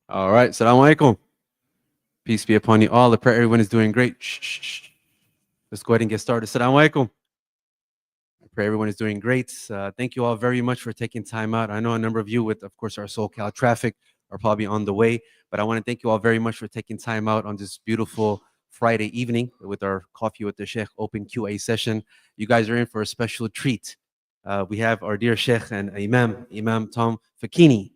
All right. Assalamu alaikum. Peace be upon you all. I pray everyone is doing great. Shh, shh, shh. Let's go ahead and get started. Assalamu alaikum. I pray everyone is doing great. Thank you all very much for taking time out. I know a number of you, with, of course, our SoCal traffic, are probably on the way. But I want to thank you all very much for taking time out on this beautiful Friday evening with our Coffee with the Sheikh open QA session. You guys are in for a special treat. We have our dear Sheikh and Imam Tom Facchine,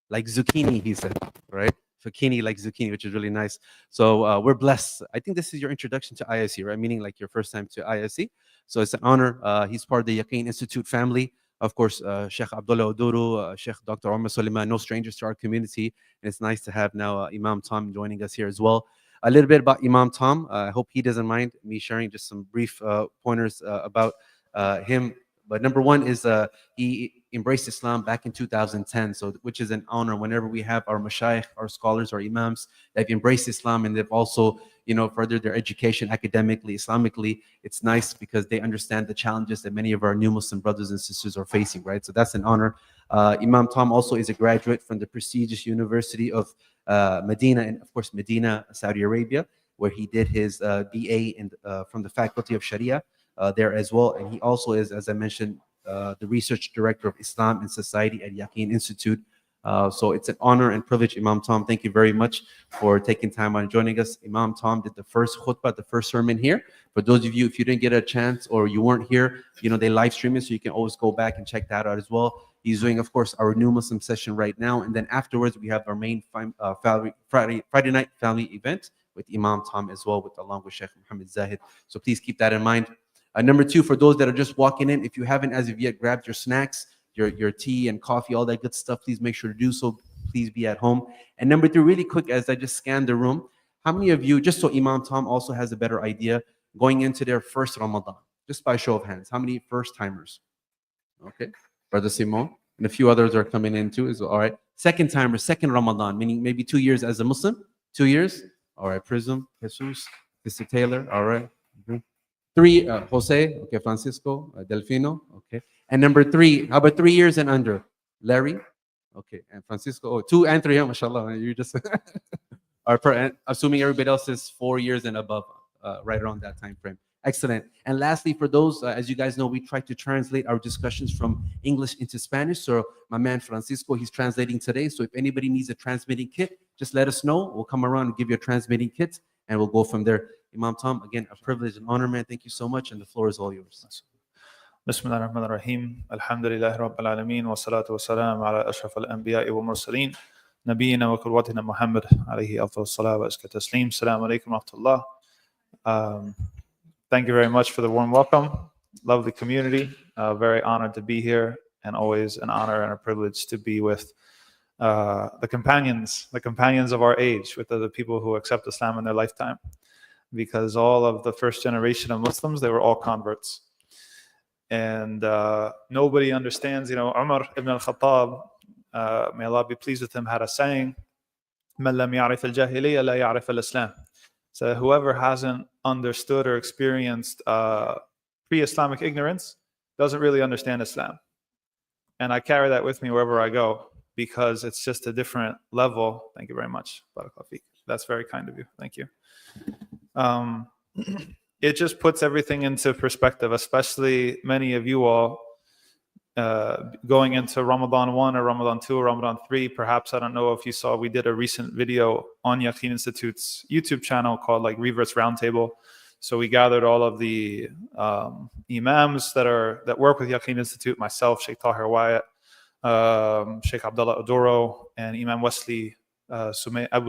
like zucchini, he said, right? Facchine like zucchini, which is really nice. So we're blessed. I think this is your introduction to ISE, right? Meaning like your first time to ISE. So it's an honor. He's part of the Yaqeen Institute family. Of course, Sheikh Abdullah Oduru, Sheikh Dr. Omar Suleiman, no strangers to our community. And it's nice to have now Imam Tom joining us here as well. A little bit about Imam Tom. I hope he doesn't mind me sharing just some brief pointers about him. But number one is he embraced Islam back in 2010, so which is an honor whenever we have our mashayikh, our scholars, our imams, they've embraced Islam and they've also, furthered their education academically, Islamically. It's nice because they understand the challenges that many of our new Muslim brothers and sisters are facing, right? So that's an honor. Imam Tom also is a graduate from the prestigious University of Medina, and of course, Medina, Saudi Arabia, where he did his BA from the Faculty of Sharia there as well. And he also is, as I mentioned, the research director of Islam and Society at Yaqeen Institute. So it's an honor and privilege, Imam Tom. Thank you very much for taking time out and joining us. Imam Tom did the first khutbah, the first sermon here. For those of you, if you didn't get a chance or you weren't here, they live stream it, so you can always go back and check that out as well. He's doing, of course, our new Muslim session right now. And then afterwards, we have our main Friday night family event with Imam Tom as well, along with Sheikh Muhammad Zahid. So please keep that in mind. Number two, for those that are just walking in, if you haven't as of yet grabbed your snacks, your tea and coffee, all that good stuff, please make sure to do so. Please be at home. And number three, really quick, as I just scanned the room, how many of you, just so Imam Tom also has a better idea, going into their first Ramadan, just by show of hands, how many first timers? Okay, Brother Simon, and a few others are coming in too. Is all right. Second timers, second Ramadan, meaning maybe 2 years as a Muslim. 2 years. All right, Prism, Jesus, Mr. Taylor. All right. Mhm. Three, Jose, okay, Francisco, Delfino, okay. And number three, how about 3 years and under? Larry, okay, and Francisco, 2 and 3, mashallah, you just, assuming everybody else is 4 years and above, right around that time frame. Excellent. And lastly, for those, as you guys know, we try to translate our discussions from English into Spanish. So my man Francisco, he's translating today. So if anybody needs a transmitting kit, just let us know. We'll come around and give you a transmitting kit, and we'll go from there. Imam Tom, again, a privilege and honor, man. Thank you so much, and the floor is all yours. بسم الله الرحمن الرحيم الحمد لله رب العالمين والصلاة والسلام على أشرف الأنبياء والمرسلين نبينا وقدوتنا محمد عليه أفضل الصلاة وأزكى التسليم السلام عليكم ورحمة الله. Thank you very much for the warm welcome. Lovely community. Very honored to be here, and always an honor and a privilege to be with the companions of our age, with the people who accept Islam in their lifetime. Because all of the first generation of Muslims, they were all converts. And nobody understands, Umar ibn al-Khattab, may Allah be pleased with him, had a saying, مَنْ لَمْ يَعْرِفَ الْجَاهِلِيَّ لَا يَعْرِفَ الْإِسْلَامِ. So whoever hasn't understood or experienced pre-Islamic ignorance doesn't really understand Islam. And I carry that with me wherever I go, because it's just a different level. Thank you very much. That's very kind of you. Thank you. It just puts everything into perspective, especially many of you all going into Ramadan 1 or Ramadan 2 or Ramadan 3. Perhaps, I don't know if you saw, we did a recent video on Yaqeen Institute's YouTube channel called Reverse Roundtable. So we gathered all of the imams that work with Yaqeen Institute, myself, Sheikh Tahir Wyatt, Sheikh Abdullah Odoro, and Imam Wesley Abu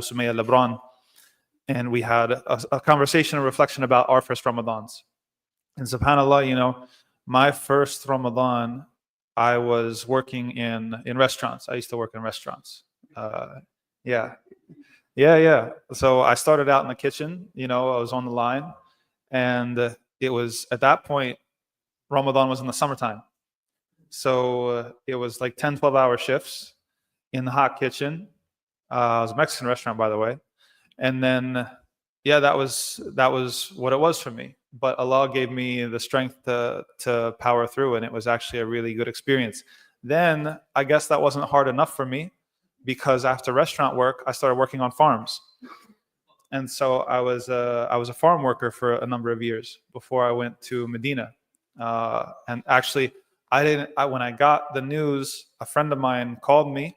Sumaya Lebron. And we had a conversation and reflection about our first Ramadans. And subhanAllah, my first Ramadan, I was working in restaurants. I used to work in restaurants. Yeah. So I started out in the kitchen, I was on the line. And it was, at that point, Ramadan was in the summertime. So it was 10, 12-hour shifts in the hot kitchen. It was a Mexican restaurant, by the way. And then, that was what it was for me. But Allah gave me the strength to power through, and it was actually a really good experience. Then I guess that wasn't hard enough for me. because after restaurant work, I started working on farms. And so I was a farm worker for a number of years before I went to Medina. And actually, when I got the news, a friend of mine called me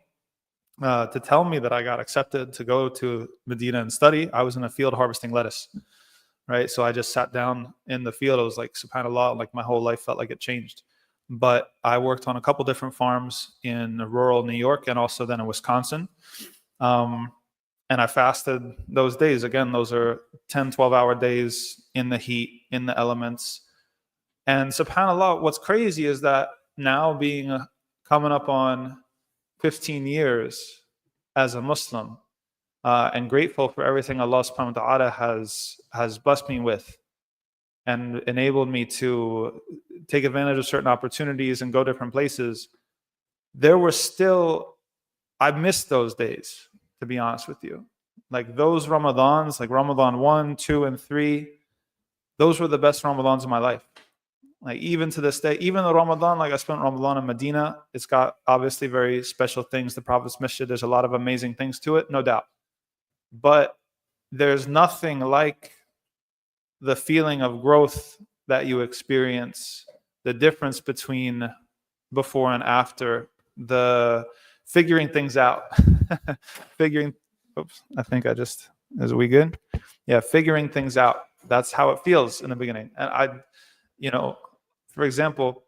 to tell me that I got accepted to go to Medina and study. I was in a field harvesting lettuce, right? So I just sat down in the field. It was like, subhanAllah, like my whole life felt like it changed. But I worked on a couple different farms in rural New York and also then in Wisconsin. And I fasted those days. Again, those are 10, 12-hour days in the heat, in the elements. And subhanAllah, what's crazy is that now coming up on 15 years as a Muslim, and grateful for everything Allah subhanahu wa ta'ala has blessed me with and enabled me to take advantage of certain opportunities and go different places. I missed those days, to be honest with you. Like those Ramadans, like Ramadan 1, 2, and 3, those were the best Ramadans of my life. Like even to this day, even the Ramadan, like I spent Ramadan in Medina, it's got obviously very special things. The Prophet's Masjid, there's a lot of amazing things to it, no doubt. But there's nothing like the feeling of growth that you experience, the difference between before and after, the figuring things out. Is we good? Yeah, figuring things out. That's how it feels in the beginning. And for example,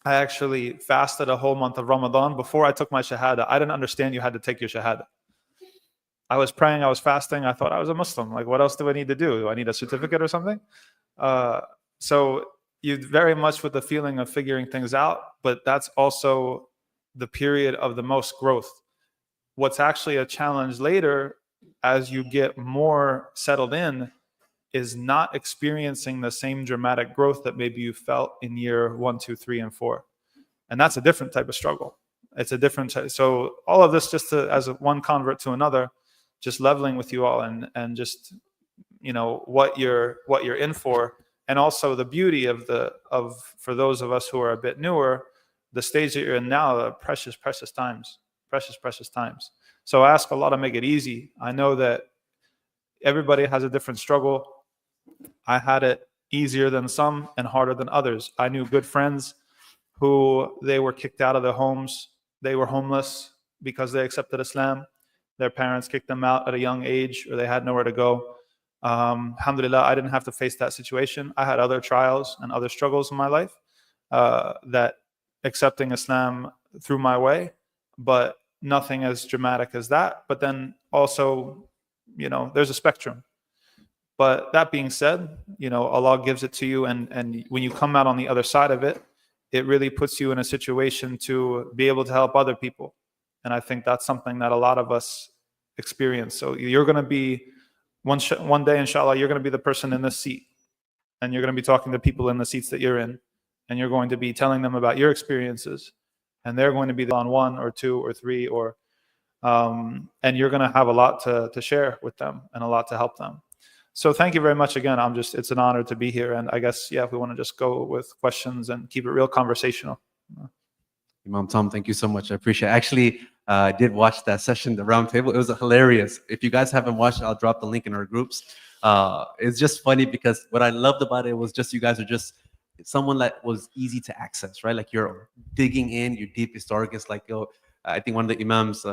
I actually fasted a whole month of Ramadan before I took my Shahada. I didn't understand you had to take your Shahada. I was praying, I was fasting. I thought I was a Muslim. Like, what else do I need to do? Do I need a certificate or something? So you very much with the feeling of figuring things out, but that's also the period of the most growth. What's actually a challenge later, as you get more settled in, is not experiencing the same dramatic growth that maybe you felt in year 1, 2, 3, and 4. And that's a different type of struggle. It's a different type. So all of this just as one convert to another, just leveling with you all and just, what you're in for. And also the beauty of for those of us who are a bit newer, the stage that you're in now, are precious times. So I ask Allah to make it easy. I know that everybody has a different struggle. I had it easier than some and harder than others. I knew good friends who they were kicked out of their homes. They were homeless because they accepted Islam. Their parents kicked them out at a young age, or they had nowhere to go. Alhamdulillah, I didn't have to face that situation. I had other trials and other struggles in my life that accepting Islam threw my way, but nothing as dramatic as that. But then also, there's a spectrum. But that being said, Allah gives it to you, and when you come out on the other side of it, it really puts you in a situation to be able to help other people. And I think that's something that a lot of us experience. So you're going to be, one day, inshallah, you're going to be the person in this seat. And you're going to be talking to people in the seats that you're in. And you're going to be telling them about your experiences. And they're going to be on 1 or 2 or 3 and you're going to have a lot to share with them and a lot to help them. So thank you very much again. It's an honor to be here. And I guess, if we want to just go with questions and keep it real conversational. Imam Tom, thank you so much. I appreciate it. Actually, I did watch that session, the round table. It was hilarious. If you guys haven't watched it, I'll drop the link in our groups. It's just funny because what I loved about it was just you guys are just someone that was easy to access, right? Like you're digging in, your deepest, darkest. Like, I think one of the imams,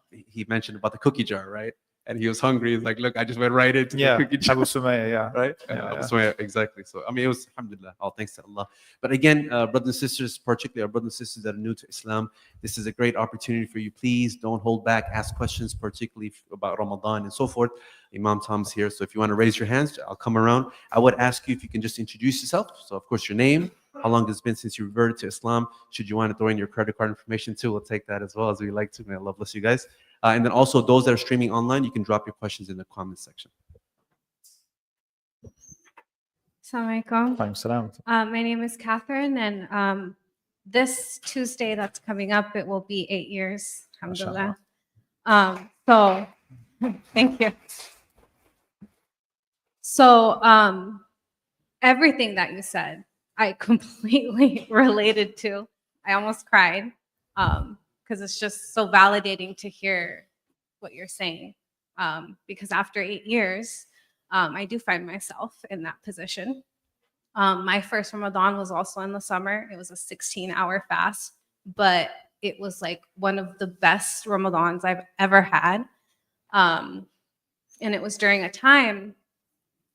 he mentioned about the cookie jar, right? And he was hungry. He's like, look, I just went right into the cookie jar. Abu Sumaya, yeah. Right? Abu Sumaya, exactly. So, it was, alhamdulillah, all thanks to Allah. But again, brothers and sisters, particularly our brothers and sisters that are new to Islam, this is a great opportunity for you. Please don't hold back. Ask questions, particularly about Ramadan and so forth. Imam Tom's here. So if you want to raise your hands, I'll come around. I would ask you if you can just introduce yourself. So, of course, your name, how long it's been since you reverted to Islam. Should you want to throw in your credit card information too, we'll take that as well as we like to. May Allah bless you guys. And then also those that are streaming online, you can drop your questions in the comment section. Assalamu alaikum. My name is Catherine, and this Tuesday that's coming up, it will be 8 years. Alhamdulillah. So, thank you. So, everything that you said, I completely related to. I almost cried because it's just so validating to hear what you're saying. Because after 8 years, I do find myself in that position. My first Ramadan was also in the summer. It was a 16-hour fast, but it was like one of the best Ramadans I've ever had. And it was during a time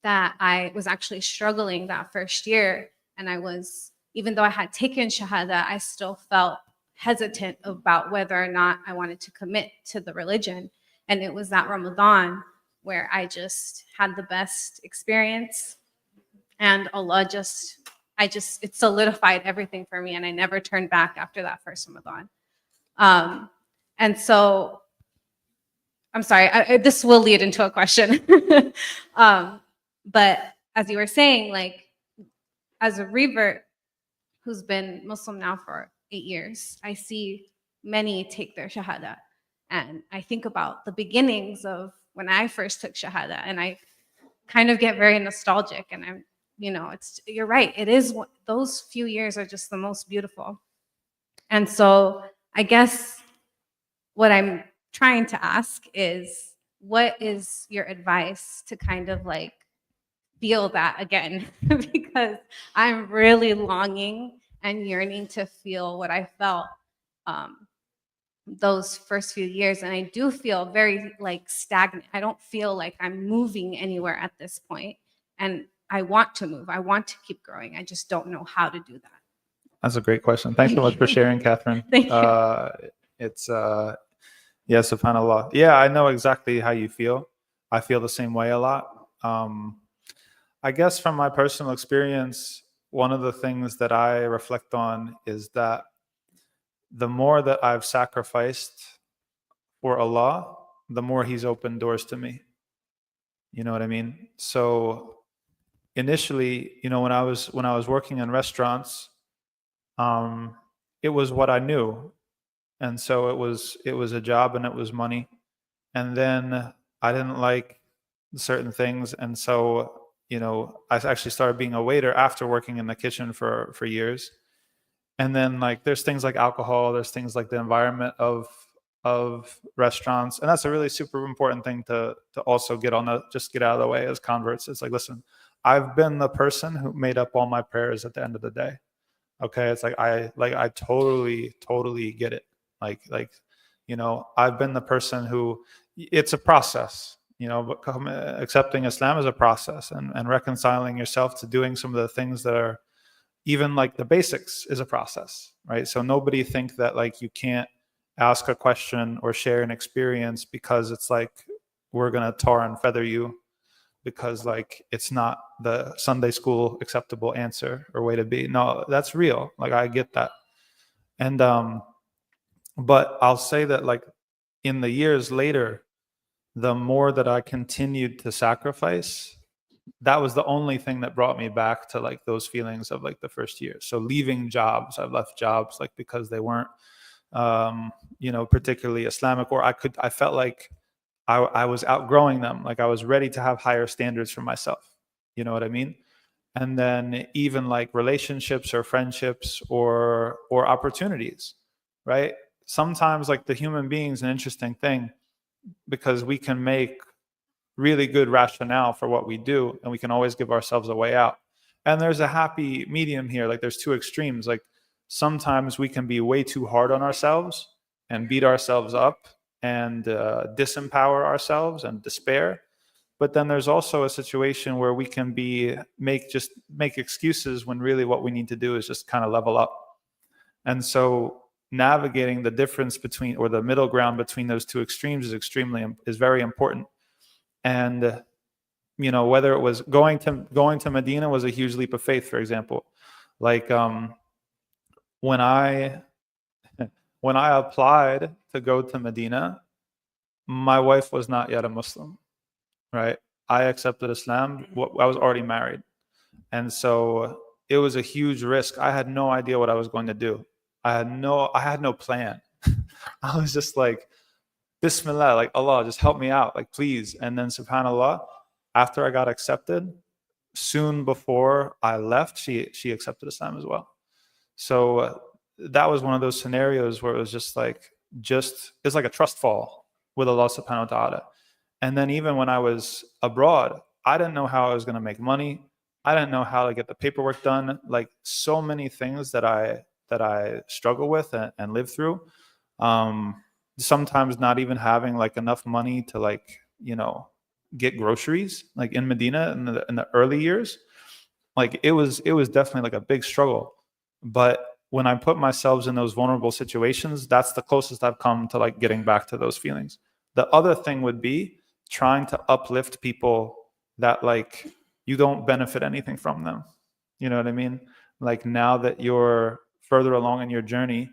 that I was actually struggling that first year. And even though I had taken Shahada, I still felt hesitant about whether or not I wanted to commit to the religion. And it was that Ramadan where I just had the best experience. And Allah it solidified everything for me. And I never turned back after that first Ramadan. And so, I'm sorry, this will lead into a question. But as you were saying, like, as a revert who's been Muslim now for 8 years, I see many take their Shahada. And I think about the beginnings of when I first took Shahada, and I kind of get very nostalgic. And you're right. It is, those few years are just the most beautiful. And so I guess what I'm trying to ask is, what is your advice to kind of like feel that again? Because I'm really longing and yearning to feel what I felt those first few years. And I do feel very like stagnant. I don't feel like I'm moving anywhere at this point. And I want to move. I want to keep growing. I just don't know how to do that. That's a great question. Thanks so much for sharing, Catherine. Thank you. It's yeah, subhanAllah. Yeah, I know exactly how you feel. I feel the same way a lot. I guess from my personal experience, one of the things that I reflect on is that the more that I've sacrificed for Allah, the more He's opened doors to me. You know what I mean? So initially, when I was working in restaurants, it was what I knew. And so it was a job and it was money. And then I didn't like certain things. And so, I actually started being a waiter after working in the kitchen for years. And then like, there's things like alcohol, there's things like the environment of restaurants. And that's a really super important thing to also just get out of the way as converts. It's like, listen, I've been the person who made up all my prayers at the end of the day. Okay. It's like, I totally get it. I've been the person who, it's a process, but accepting Islam is a process, and reconciling yourself to doing some of the things that are even like the basics is a process, right? So nobody think that like you can't ask a question or share an experience because it's like, we're going to tar and feather you because like it's not the Sunday school acceptable answer or way to be. No, that's real. Like I get that. And, but I'll say that like in the years later, the more that I continued to sacrifice, that was the only thing that brought me back to like those feelings of like the first year. So leaving jobs, I've left jobs like because they weren't, particularly Islamic, or I felt like I was outgrowing them. Like I was ready to have higher standards for myself. You know what I mean? And then even like relationships or friendships or opportunities, right? Sometimes like the human being is an interesting thing because we can make really good rationale for what we do, and we can always give ourselves a way out. And there's a happy medium here. Like there's two extremes. Like sometimes we can be way too hard on ourselves and beat ourselves up and disempower ourselves and despair. But then there's also a situation where we can make excuses when really what we need to do is just kind of level up. And so navigating the difference between, or the middle ground between those two extremes is very important. And whether it was going to Medina was a huge leap of faith, for example. Like when I applied to go to Medina, my wife was not yet a Muslim, right? I accepted Islam. I was already married. And so it was a huge risk. I had no idea what I was going to do. I had no plan. I was just like, Bismillah, like Allah, just help me out, like please. And then subhanAllah, after I got accepted, soon before I left, she accepted Islam as well. So that was one of those scenarios where it was just like, just is like a trust fall with Allah subhanahu wa ta'ala. And then even when I was abroad, I didn't know how I was going to make money. I didn't know how to get the paperwork done. Like so many things that I struggle with and live through. Sometimes not even having like enough money to like, get groceries, like in Medina in the early years. Like it was definitely like a big struggle. But when I put myself in those vulnerable situations, that's the closest I've come to like getting back to those feelings. The other thing would be trying to uplift people that like you don't benefit anything from them. You know what I mean? Like now that you're further along in your journey,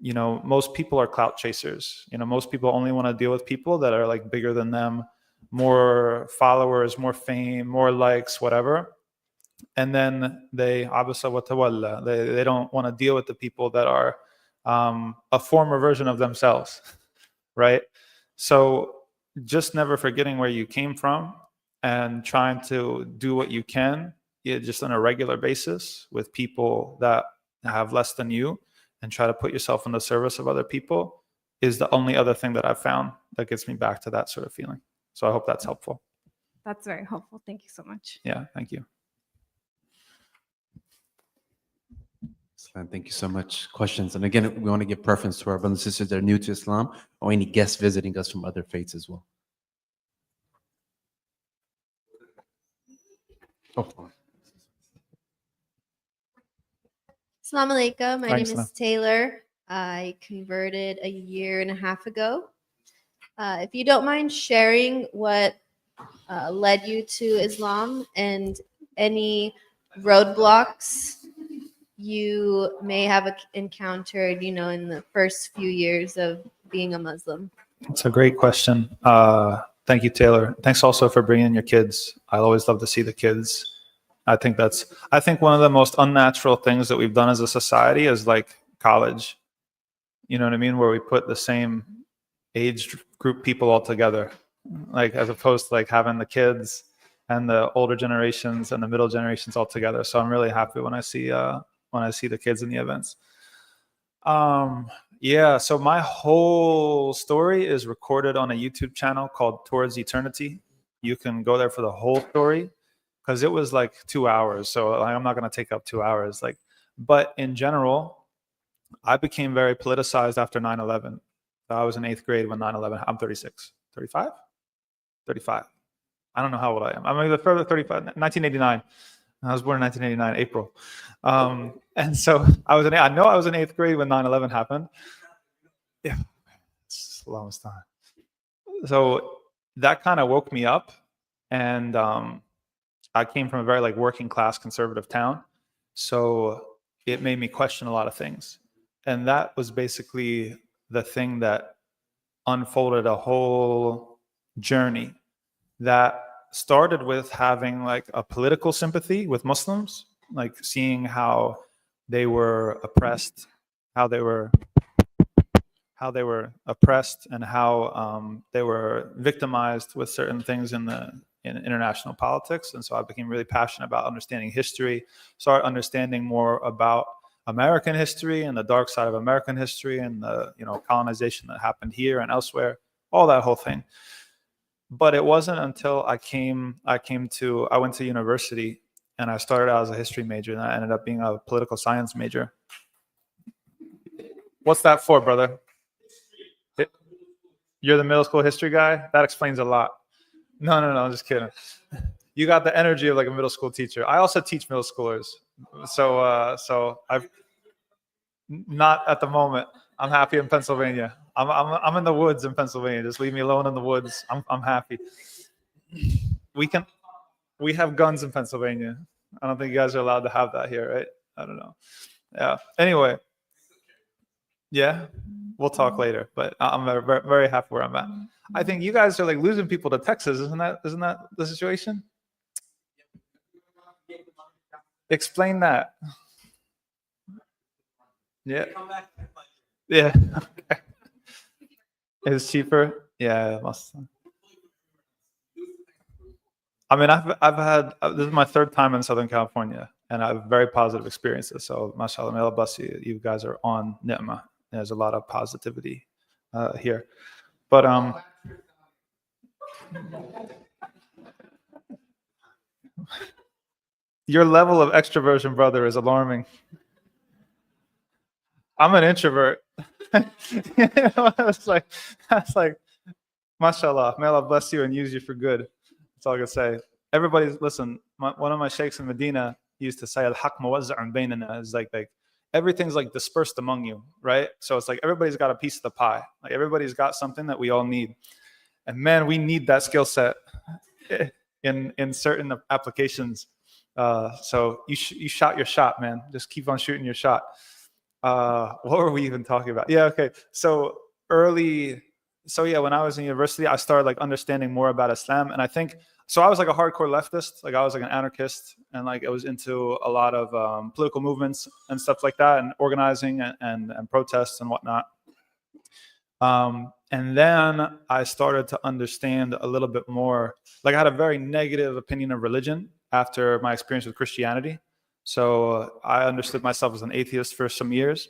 most people are clout chasers. Most people only want to deal with people that are like bigger than them, more followers, more fame, more likes, whatever. And then they abasa wa tawalla. They don't want to deal with the people that are a former version of themselves, right? So just never forgetting where you came from and trying to do what you can, just on a regular basis with people that have less than you, and try to put yourself in the service of other people is the only other thing that I've found that gets me back to that sort of feeling. So I hope that's helpful. That's very helpful. Thank you so much. Yeah, thank you. Excellent. Thank you so much. Questions? And again, we want to give preference to our brothers and sisters that are new to Islam or any guests visiting us from other faiths as well. Oh, Assalamu alaikum. My Thanks, name is Taylor. I converted a year and a half ago. If you don't mind sharing what led you to Islam and any roadblocks you may have encountered, in the first few years of being a Muslim. It's a great question. Thank you, Taylor. Thanks also for bringing your kids. I always love to see the kids. I think one of the most unnatural things that we've done as a society is like college. You know what I mean? Where we put the same age group people all together, like as opposed to like having the kids and the older generations and the middle generations all together. So I'm really happy when I see the kids in the events. Yeah, so my whole story is recorded on a YouTube channel called Towards Eternity. You can go there for the whole story because it was like 2 hours. So I'm not going to take up 2 hours. But in general, I became very politicized after 9/11. I was in 8th grade when 9/11. I'm 36, 35, 35. I don't know how old I am. I'm either 35, 1989. I was born in 1989, April. And so I know I was in 8th grade when 9/11 happened. Yeah, it's the longest time. So that kind of woke me up. And I came from a very like working class conservative town. So it made me question a lot of things. And that was basically the thing that unfolded a whole journey that started with having like a political sympathy with Muslims, like seeing how they were oppressed, how they were oppressed, and how they were victimized with certain things in international politics. And so I became really passionate about understanding history, started understanding more about American history and the dark side of American history and the colonization that happened here and elsewhere, all that whole thing. But it wasn't until I went to university and I started out as a history major and I ended up being a political science major. What's that for, brother? You're the middle school history guy? That explains a lot. No, I'm just kidding. You got the energy of like a middle school teacher. I also teach middle schoolers. So I've not at the moment. I'm happy in Pennsylvania. I'm in the woods in Pennsylvania. Just leave me alone in the woods. I'm happy. We have guns in Pennsylvania. I don't think you guys are allowed to have that here, right? I don't know. Yeah. Anyway. Yeah. We'll talk later, but I'm very, very happy where I'm at. I think you guys are like losing people to Texas. Isn't that the situation? Explain that. Yeah. Yeah. Okay. It's cheaper. Yeah. Must. I mean, I've had this is my 3rd time in Southern California, and I have very positive experiences. So, mashallah, may Allah bless you. You guys are on ni'mah. There's a lot of positivity here. But your level of extroversion, brother, is alarming. I'm an introvert. It's like, that's like, mashallah, may Allah bless you and use you for good. That's all I can say. Everybody's, listen, one of my sheikhs in Medina used to say, al-haq muwazza'un baynana, is like everything's like dispersed among you, right? So it's like everybody's got a piece of the pie. Like everybody's got something that we all need. And man, we need that skill set in certain applications. So you shot your shot, man. Just keep on shooting your shot. What were we even talking about? Yeah, okay. So when I was in university, I started like understanding more about Islam. And I think, so I was like a hardcore leftist. Like I was like an anarchist, and like I was into a lot of political movements and stuff like that, and organizing and protests and whatnot. And then I started to understand a little bit more. Like I had a very negative opinion of religion after my experience with Christianity. So I understood myself as an atheist for some years.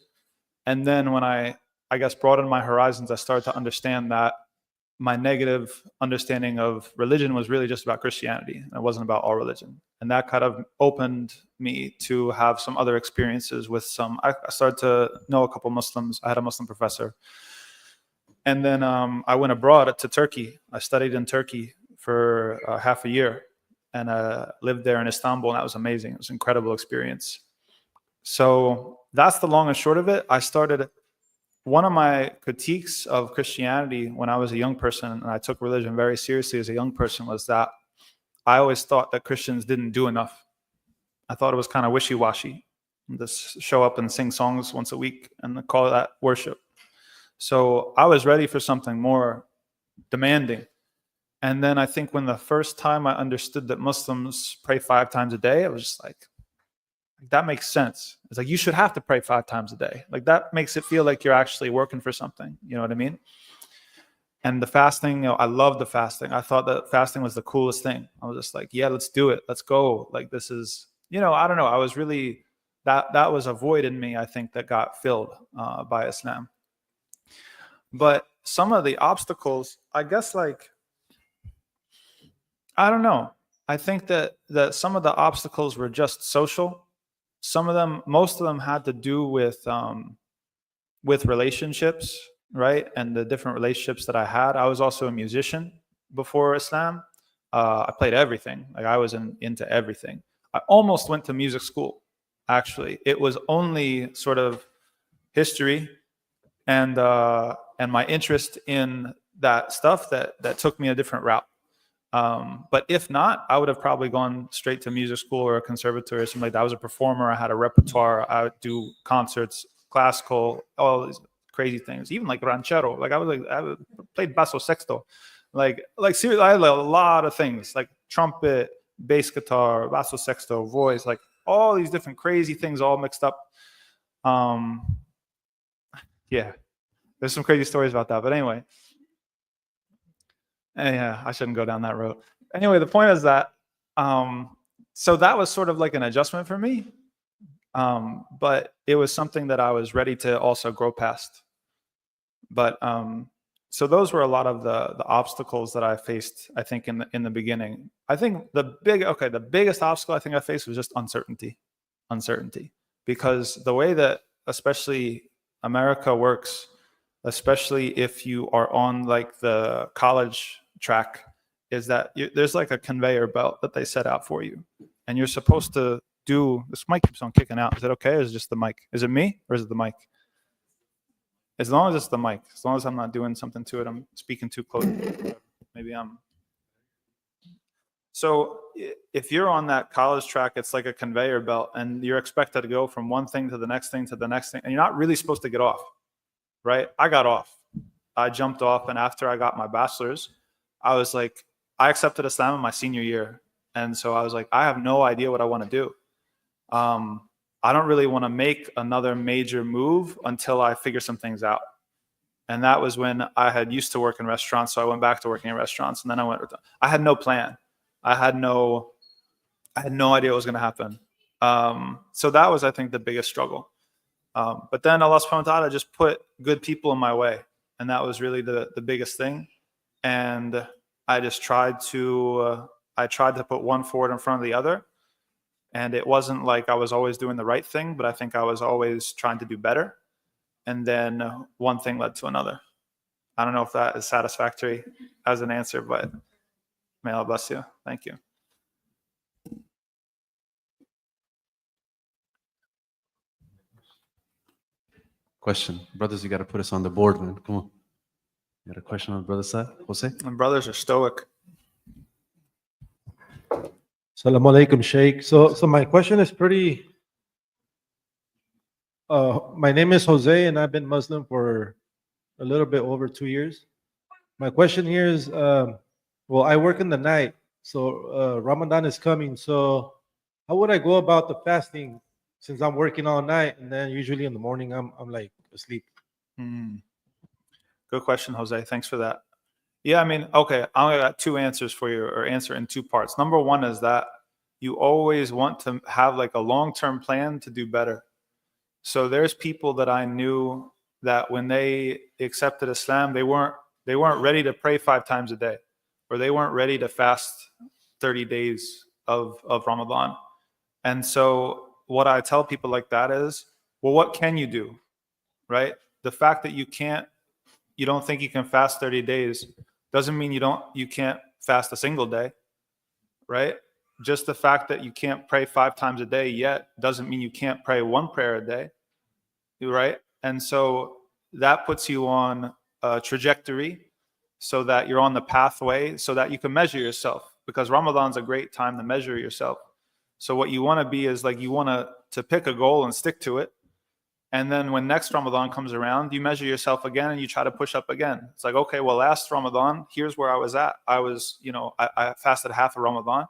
And then when I guess, broadened my horizons, I started to understand that my negative understanding of religion was really just about Christianity. And it wasn't about all religion. And that kind of opened me to have some other experiences with I started to know a couple Muslims. I had a Muslim professor. And then I went abroad to Turkey. I studied in Turkey for half a year, and lived there in Istanbul, and that was amazing. It was an incredible experience. So that's the long and short of it. One of my critiques of Christianity when I was a young person, and I took religion very seriously as a young person, was that I always thought that Christians didn't do enough. I thought it was kind of wishy-washy. Just show up and sing songs once a week and call that worship. So I was ready for something more demanding. And then I think when the first time I understood that Muslims pray 5 times a day, I was just like, that makes sense. It's like, you should have to pray 5 times a day. Like that makes it feel like you're actually working for something. You know what I mean? And the fasting, I love the fasting. I thought that fasting was the coolest thing. I was just like, yeah, let's do it. Let's go. Like this is, I don't know. I was really, that was a void in me, I think, that got filled by Islam. But some of the obstacles, I guess, like, I don't know. I think that some of the obstacles were just social. Most of them had to do with relationships, right? And the different relationships that I had. I was also a musician before Islam. I played everything. Like I was into everything. I almost went to music school, actually. It was only sort of history and my interest in that stuff that took me a different route. But if not, I would have probably gone straight to music school or a conservatory or something like that. I was a performer. I had a repertoire. I would do concerts, classical, all these crazy things, even like ranchero. Like I played basso sexto. Like seriously, I had a lot of things like trumpet, bass guitar, basso sexto, voice, like all these different crazy things all mixed up. Yeah, there's some crazy stories about that. But anyway. Yeah, I shouldn't go down that road. Anyway, the point is that, so that was sort of like an adjustment for me. But it was something that I was ready to also grow past. But so those were a lot of the obstacles that I faced, I think, in the beginning. I think the biggest obstacle I think I faced was just uncertainty, because the way that especially America works, especially if you are on like the college track, is that there's like a conveyor belt that they set out for you, and you're supposed to do. This mic keeps on kicking out. Is it okay? Or is it just the mic? Is it me or is it the mic? As long as it's the mic, as long as I'm not doing something to it, I'm speaking too close. Maybe I'm. So if you're on that college track, it's like a conveyor belt, and you're expected to go from one thing to the next thing to the next thing, and you're not really supposed to get off. Right? I got off. I jumped off, and after I got my bachelor's, I was like, I accepted Islam in my senior year, and so I was like, I have no idea what I want to do. I don't really want to make another major move until I figure some things out. And that was when I had used to work in restaurants, so I went back to working in restaurants, and then I had no plan. I had no idea what was going to happen. So that was, I think, the biggest struggle. But then Allah subhanahu wa ta'ala just put good people in my way. And that was really the biggest thing. And I just tried to put one forward in front of the other. And it wasn't like I was always doing the right thing, but I think I was always trying to do better. And then one thing led to another. I don't know if that is satisfactory as an answer, but may Allah bless you. Thank you. Question. Brothers, you got to put us on the board, man. Come on. You got a question on the brother side? Jose? And brothers are stoic. Assalamu alaikum, Sheikh. So my question is pretty. My name is Jose, and I've been Muslim for a little bit over 2 years. My question here is, well, I work in the night, so Ramadan is coming. So how would I go about the fasting since I'm working all night, and then usually in the morning I'm like asleep? Good question, Jose. Thanks for that. Yeah, I mean, okay, I got two answers for you, or answer in two parts. Number one is that you always want to have like a long-term plan to do better. So there's people that I knew that when they accepted Islam, they weren't ready to pray 5 times a day, or they weren't ready to fast 30 days of Ramadan. And so what I tell people like that is, well, what can you do, right? The fact that you don't think you can fast 30 days doesn't mean you can't fast a single day, right? Just the fact that you can't pray 5 times a day yet doesn't mean you can't pray 1 prayer a day, right? And so that puts you on a trajectory so that you're on the pathway so that you can measure yourself, because Ramadan's a great time to measure yourself. So what you want to be is like, you want to pick a goal and stick to it. And then when next Ramadan comes around, you measure yourself again and you try to push up again. It's like, okay, well, last Ramadan, here's where I was at. I was, I fasted half of Ramadan,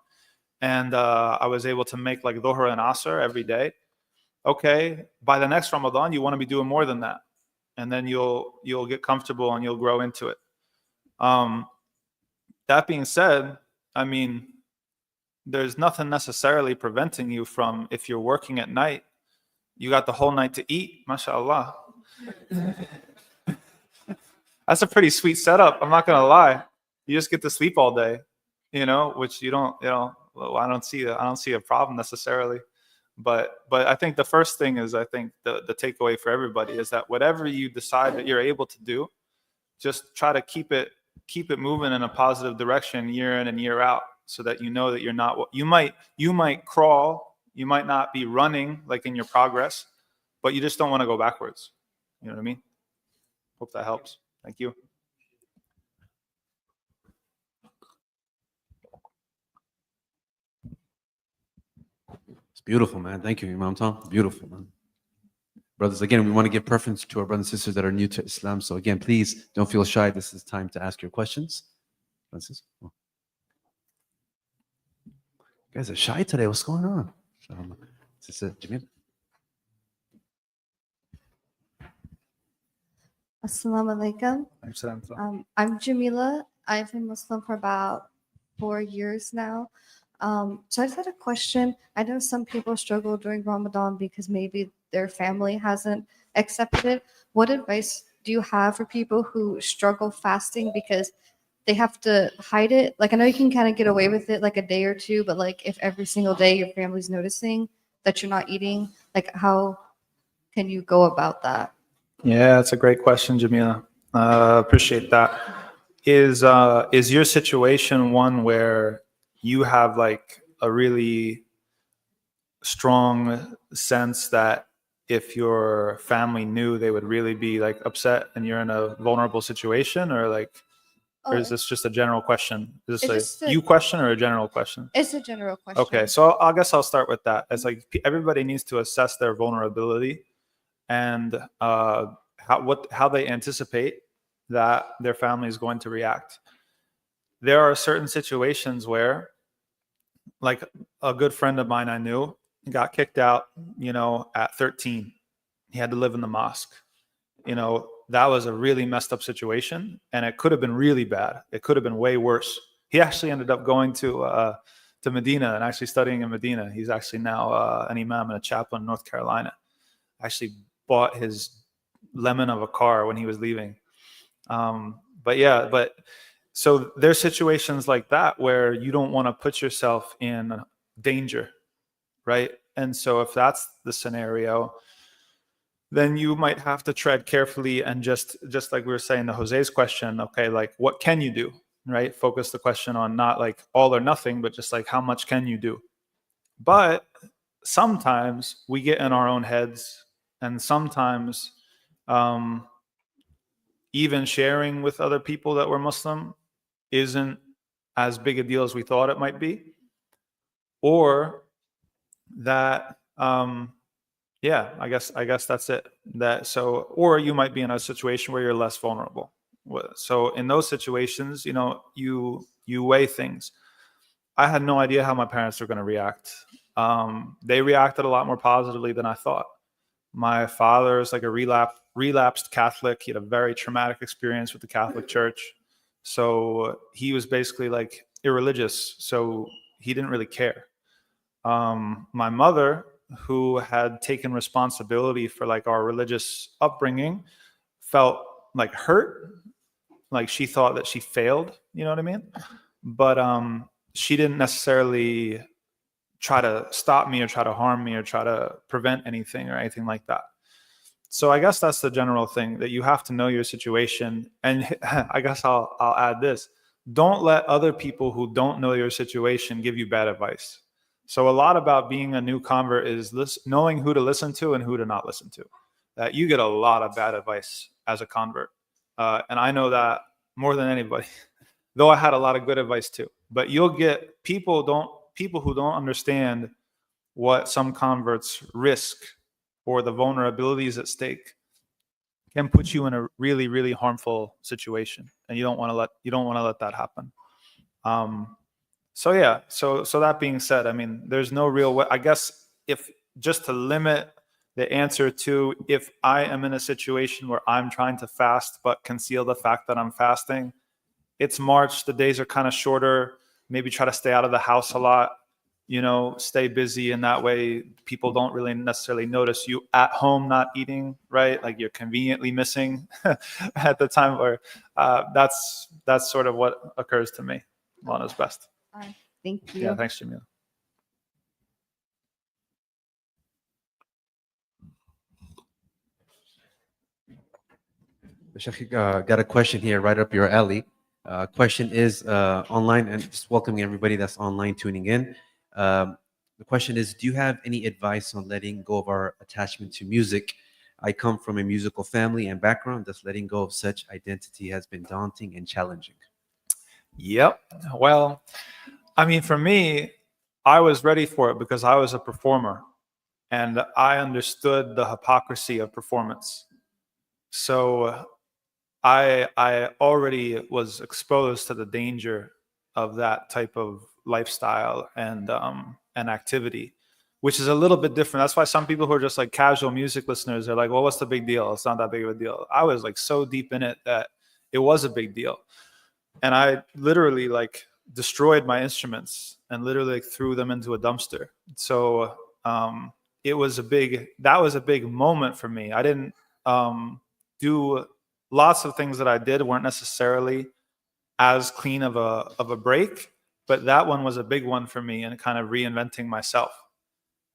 and I was able to make like Dhuhr and Asr every day. Okay, by the next Ramadan, you want to be doing more than that. And then you'll get comfortable and you'll grow into it. That being said, I mean, there's nothing necessarily preventing you from, if you're working at night, you got the whole night to eat, mashallah. That's a pretty sweet setup, I'm not gonna lie. You just get to sleep all day, which you don't, well, I don't see a problem necessarily. But I think the first thing is, I think the takeaway for everybody is that whatever you decide that you're able to do, just try to keep it moving in a positive direction year in and year out, so that you know that you're not, you might crawl, you might not be running like in your progress, but you just don't want to go backwards. You know what I mean? Hope that helps. Thank you. It's beautiful, man. Thank you, Imam Tom. Beautiful, man. Brothers, again, we want to give preference to our brothers and sisters that are new to Islam. So again, please don't feel shy. This is time to ask your questions. Francis? Oh. You guys are shy today. What's going on? This is Jamila. Assalamu alaikum. I'm Jamila. I've been Muslim for about 4 years now. So I just had a question. I know some people struggle during Ramadan because maybe their family hasn't accepted it. What advice do you have for people who struggle fasting because they have to hide it? Like, I know you can kind of get away with it like a day or two, but like if every single day your family's noticing that you're not eating, like how can you go about that? Yeah, that's a great question, Jamila. Appreciate that. Is your situation one where you have like a really strong sense that if your family knew, they would really be like upset and you're in a vulnerable situation, or like, or is this just a general question? Is this a you question or a general question? It's a general question. Okay, so I guess I'll start with that. It's like everybody needs to assess their vulnerability and how they anticipate that their family is going to react. There are certain situations where, like a good friend of mine I knew got kicked out, at 13. He had to live in the mosque. That was a really messed up situation, and it could have been really bad. It could have been way worse. He actually ended up going to Medina and actually studying in Medina. He's actually now an imam and a chaplain in North Carolina. Actually bought his lemon of a car when he was leaving. But yeah, so there's situations like that where you don't want to put yourself in danger, right? And so if that's the scenario, then you might have to tread carefully and just like we were saying to Jose's question, okay, like what can you do, right? Focus the question on not like all or nothing, but just like how much can you do? But sometimes we get in our own heads, and sometimes even sharing with other people that we're Muslim isn't as big a deal as we thought it might be, or that yeah, I guess that's it. That so, or you might be in a situation where you're less vulnerable. So in those situations, you know, you weigh things. I had no idea how my parents were going to react. They reacted a lot more positively than I thought. My father is like a relapsed Catholic. He had a very traumatic experience with the Catholic Church. So he was basically like irreligious. So he didn't really care. My mother, who had taken responsibility for like our religious upbringing, felt like hurt, like she thought that she failed, you know what I mean? But she didn't necessarily try to stop me or try to harm me or try to prevent anything or anything like that. So I guess that's the general thing, that you have to know your situation. And I guess I'll add this: don't let other people who don't know your situation give you bad advice. So a lot about being a new convert is knowing who to listen to and who to not listen to. That you get a lot of bad advice as a convert, and I know that more than anybody. Though I had a lot of good advice too. But you'll get people who don't understand what some converts risk or the vulnerabilities at stake can put you in a really, really harmful situation, and you don't want to let that happen. So yeah, so that being said, I mean, there's no real way. I guess if just to limit the answer to, if I am in a situation where I'm trying to fast but conceal the fact that I'm fasting, it's March, the days are kind of shorter. Maybe try to stay out of the house a lot, you know, stay busy, and that way people don't really necessarily notice you at home not eating, right? Like you're conveniently missing at the time where that's sort of what occurs to me. Lana's best. Thank you. Yeah, thanks, Jamila. Sheikh, got a question here right up your alley. Question is online, and just welcoming everybody that's online tuning in. The question is, do you have any advice on letting go of our attachment to music? I come from a musical family and background, thus letting go of such identity has been daunting and challenging. Yep. Well, I mean, for me, I was ready for it because I was a performer and I understood the hypocrisy of performance. So I already was exposed to the danger of that type of lifestyle and activity, which is a little bit different. That's why some people who are just like casual music listeners are like, well, what's the big deal? It's not that big of a deal. I was like so deep in it that it was a big deal. And I literally like destroyed my instruments and literally like, threw them into a dumpster. So that was a big moment for me. I didn't do lots of things that I did weren't necessarily as clean of a break, but that one was a big one for me and kind of reinventing myself.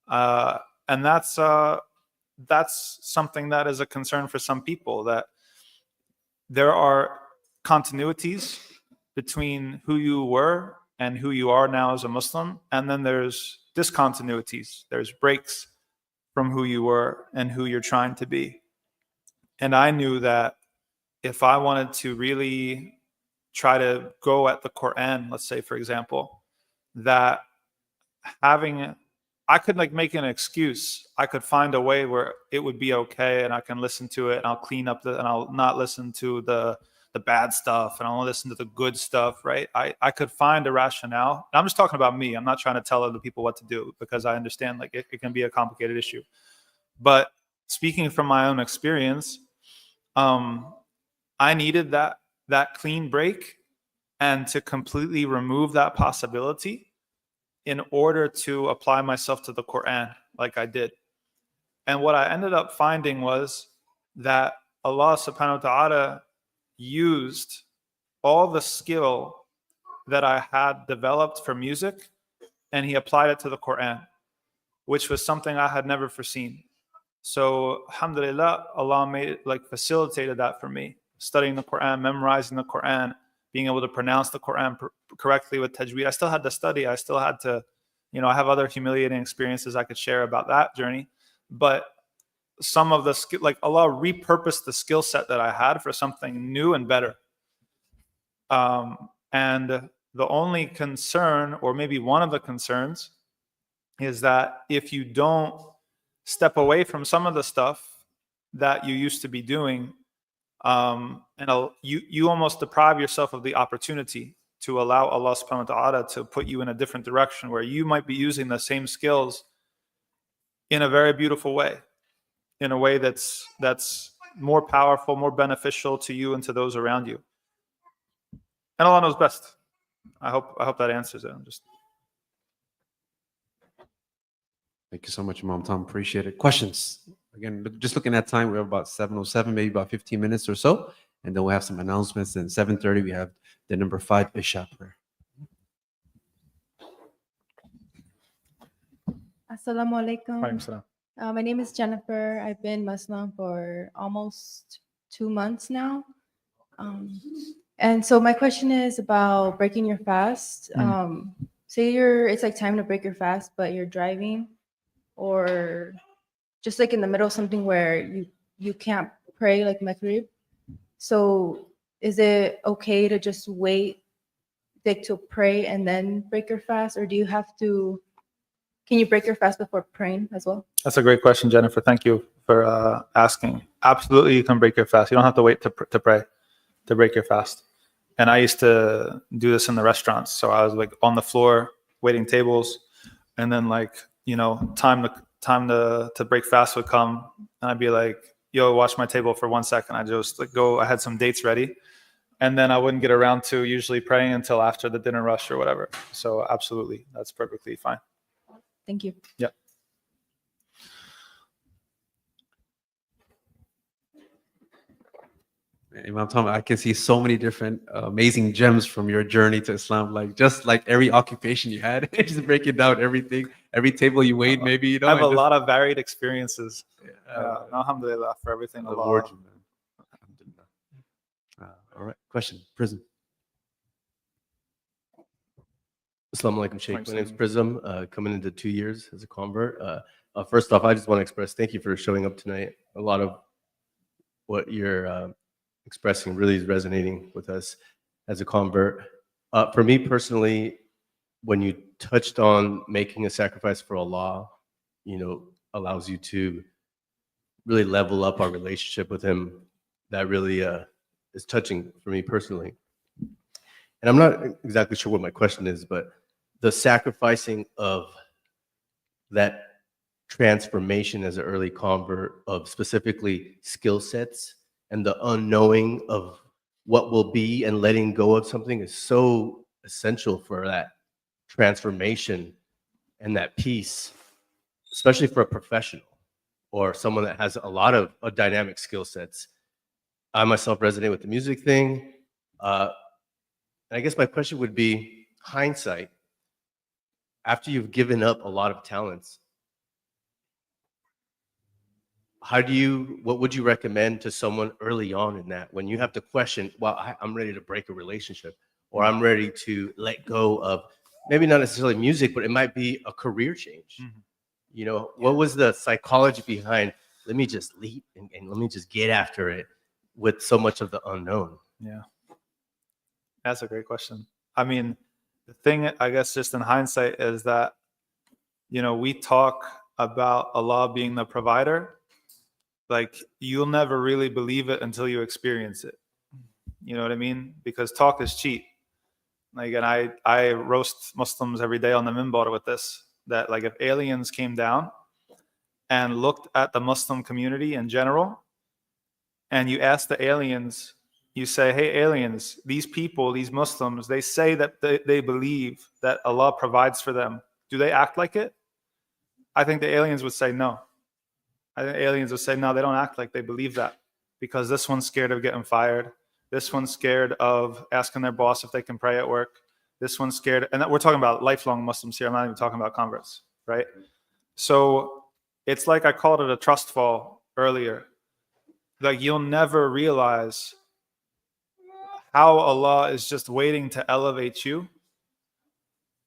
And that's something that is a concern for some people, that there are continuities between who you were and who you are now as a Muslim, and then there's discontinuities. There's breaks from who you were and who you're trying to be. And I knew that if I wanted to really try to go at the Quran, let's say, for example, that I could like make an excuse. I could find a way where it would be okay and I can listen to it and I'll clean up and I'll not listen to the bad stuff and I'll listen to the good stuff, right? I could find a rationale. And I'm just talking about me. I'm not trying to tell other people what to do, because I understand like it can be a complicated issue. But speaking from my own experience, I needed that clean break and to completely remove that possibility in order to apply myself to the Quran like I did. And what I ended up finding was that Allah subhanahu wa ta'ala, used all the skill that I had developed for music, and he applied it to the Quran, which was something I had never foreseen. So alhamdulillah, Allah made it, facilitated that for me. Studying the Quran, memorizing the Quran, being able to pronounce the Quran correctly with tajweed. I still had to study. I still had to, I have other humiliating experiences I could share about that journey. But some of the skill, Allah repurposed the skill set that I had for something new and better. And the only concern, or maybe one of the concerns, is that if you don't step away from some of the stuff that you used to be doing, you almost deprive yourself of the opportunity to allow Allah subhanahu wa ta'ala to put you in a different direction where you might be using the same skills in a very beautiful way, in a way that's more powerful, more beneficial to you and to those around you. And Allah knows best. I hope that answers it. Thank you so much, Imam Tom. Appreciate it. Questions? Again, just looking at time, we have about 7:07, maybe about 15 minutes or so. And then we'll have some announcements. And 7:30, we have the number 5 Isha prayer. Assalamu alaikum. My name is Jennifer. I've been Muslim for almost 2 months now. And so my question is about breaking your fast. Say it's like time to break your fast, but you're driving, or just like in the middle of something where you can't pray, like Maghrib. So is it okay to just wait, like to pray and then break your fast, or can you break your fast before praying as well? That's a great question, Jennifer. Thank you for asking. Absolutely, you can break your fast. You don't have to wait to pray to break your fast. And I used to do this in the restaurants. So I was on the floor waiting tables, and then time to break fast would come, and I'd be like, "Yo, watch my table for 1 second." I just go. I had some dates ready, and then I wouldn't get around to usually praying until after the dinner rush or whatever. So absolutely, that's perfectly fine. Thank you. Yep. Imam Tom, I can see so many different amazing gems from your journey to Islam. Just like every occupation you had, just breaking down everything, every table you wait, maybe, I have a lot of varied experiences. Alhamdulillah for everything. Allah. Alhamdulillah. All right, question, Prism. Assalamu alaikum, Sheikh. My name is Prism, coming into 2 years as a convert. First off, I just want to express thank you for showing up tonight. A lot of what you're expressing really is resonating with us as a convert. For me personally, when you touched on making a sacrifice for Allah, allows you to really level up our relationship with Him. That really is touching for me personally. And I'm not exactly sure what my question is, but the sacrificing of that transformation as an early convert of specifically skill sets and the unknowing of what will be and letting go of something is so essential for that transformation and that peace, especially for a professional or someone that has a lot of dynamic skill sets. I myself resonate with the music thing. And I guess my question would be, hindsight, after you've given up a lot of talents, what would you recommend to someone early on in that when you have to question, well, I'm ready to break a relationship, or I'm ready to let go of maybe not necessarily music, but it might be a career change. What was the psychology behind, let me just leap and let me just get after it with so much of the unknown? Yeah. That's a great question. I mean, the thing, I guess, just in hindsight is that, we talk about Allah being the provider. You'll never really believe it until you experience it. You know what I mean? Because talk is cheap. And I roast Muslims every day on the minbar with this, that if aliens came down and looked at the Muslim community in general, and you ask the aliens, you say, hey, aliens, these people, these Muslims, they say that they believe that Allah provides for them. Do they act like it? I think the aliens would say no. I think aliens would say, no, they don't act like they believe that, because this one's scared of getting fired. This one's scared of asking their boss if they can pray at work. This one's scared, and we're talking about lifelong Muslims here. I'm not even talking about converts, right? So it's like I called it a trust fall earlier. Like you'll never realize how Allah is just waiting to elevate you,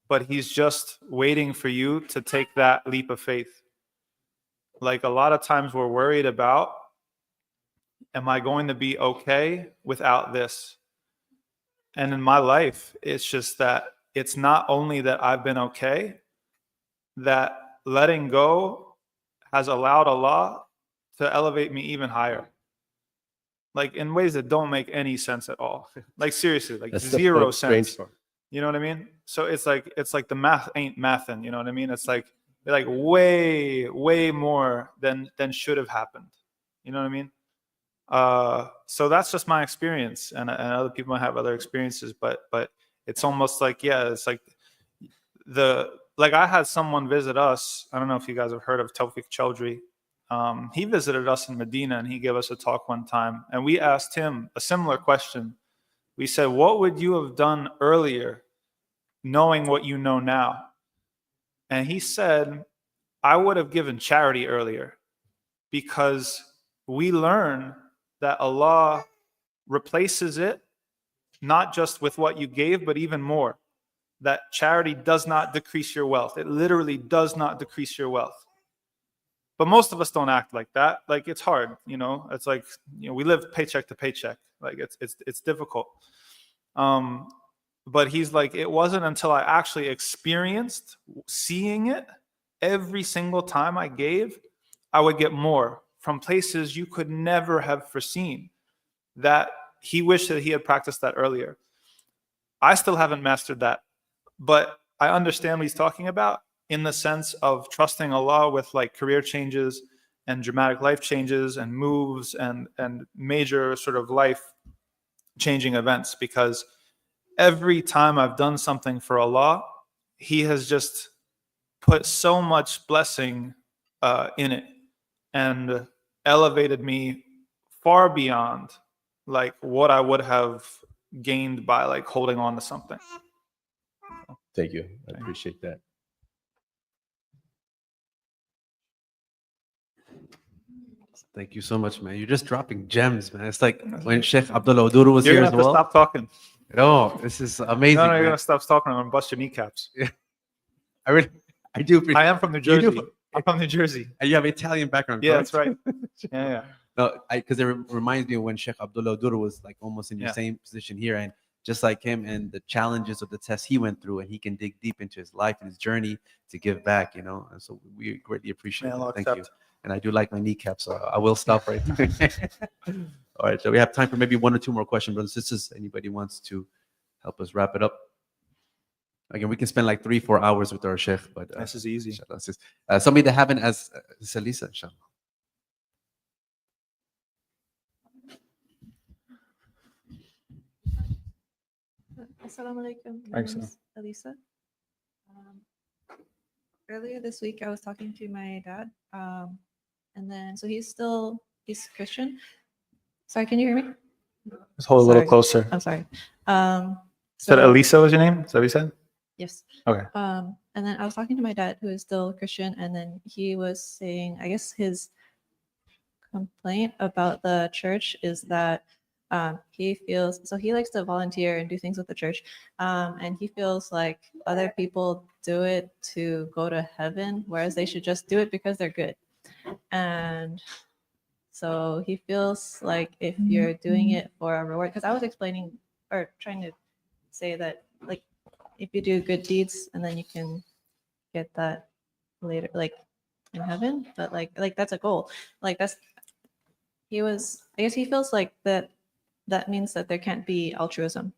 but He's just waiting for you to take that leap of faith. Like a lot of times we're worried about, am I going to be okay without this? And in my life, it's just that it's not only that I've been okay, that letting go has allowed Allah to elevate me even higher. Like in ways that don't make any sense at all. Like seriously, like That's the zero strange sense. part. You know what I mean? So it's like the math ain't mathin', you know what I mean? It's like way more than should have happened. You know what I mean? So that's just my experience, and other people might have other experiences, but it's almost like, yeah, it's like I had someone visit us. I don't know if you guys have heard of Tawfiq Chaudhry. He visited us in Medina, and he gave us a talk one time, and we asked him a similar question. We said, what would you have done earlier knowing what you know now? And he said, I would have given charity earlier, because we learn that Allah replaces it not just with what you gave, but even more. That charity does not decrease your wealth. It literally does not decrease your wealth. But most of us don't act like that. Like it's hard, you know. It's like, you know, we live paycheck to paycheck. Like it's difficult. But he's like, it wasn't until I actually experienced seeing it every single time I gave, I would get more from places you could never have foreseen, that he wished that he had practiced that earlier. I still haven't mastered that, but I understand what he's talking about in the sense of trusting Allah with like career changes and dramatic life changes and moves and major sort of life changing events, because every time I've done something for Allah, He has just put so much blessing in it and elevated me far beyond like what I would have gained by like holding on to something. Thank you. I appreciate that. Thank you so much, man. You're just dropping gems, man. It's like when Sheikh Abdullah Oduru was You're here gonna as have to well. stop talking. No, this is amazing. No, you're man. gonna stop talking. I'm gonna bust your kneecaps. I do appreciate. I am from New You do. Jersey. I'm from New Jersey. You have Italian background. Yeah, that's correct? right. Yeah. No, because it reminds me of when Sheikh Abdullah Oduru was like almost in your Yeah. same position here, and just like him and the challenges of the tests he went through, and he can dig deep into his life and his journey to give back, you know. And so we greatly appreciate Man, it. I'll Thank you. accept. And I do like my kneecap, so I will stop right there. All right, so we have time for maybe one or two more questions, brothers and sisters. Anybody wants to help us wrap it up? Again, we can spend like 3-4 hours with our sheikh, but This is easy. inshallah, this is, somebody that haven't as Salisa, inshallah. Assalamu alaikum. My Thanks, name is Elisa. Earlier this week, I was talking to my dad, and then so he's Christian. Sorry, can you hear me? Just hold a little Sorry. closer. I'm sorry. Said Elisa was your name? Is that what you said? Yes. Okay. And then I was talking to my dad, who is still Christian, and then he was saying, I guess his complaint about the church is that he feels so he likes to volunteer and do things with the church, and he feels like other people do it to go to heaven, whereas they should just do it because they're good. And so he feels like if you're doing it for a reward, because I was explaining or trying to say that like if you do good deeds and then you can get that later, like in heaven, but like that's a goal. Like I guess he feels like that means that there can't be altruism.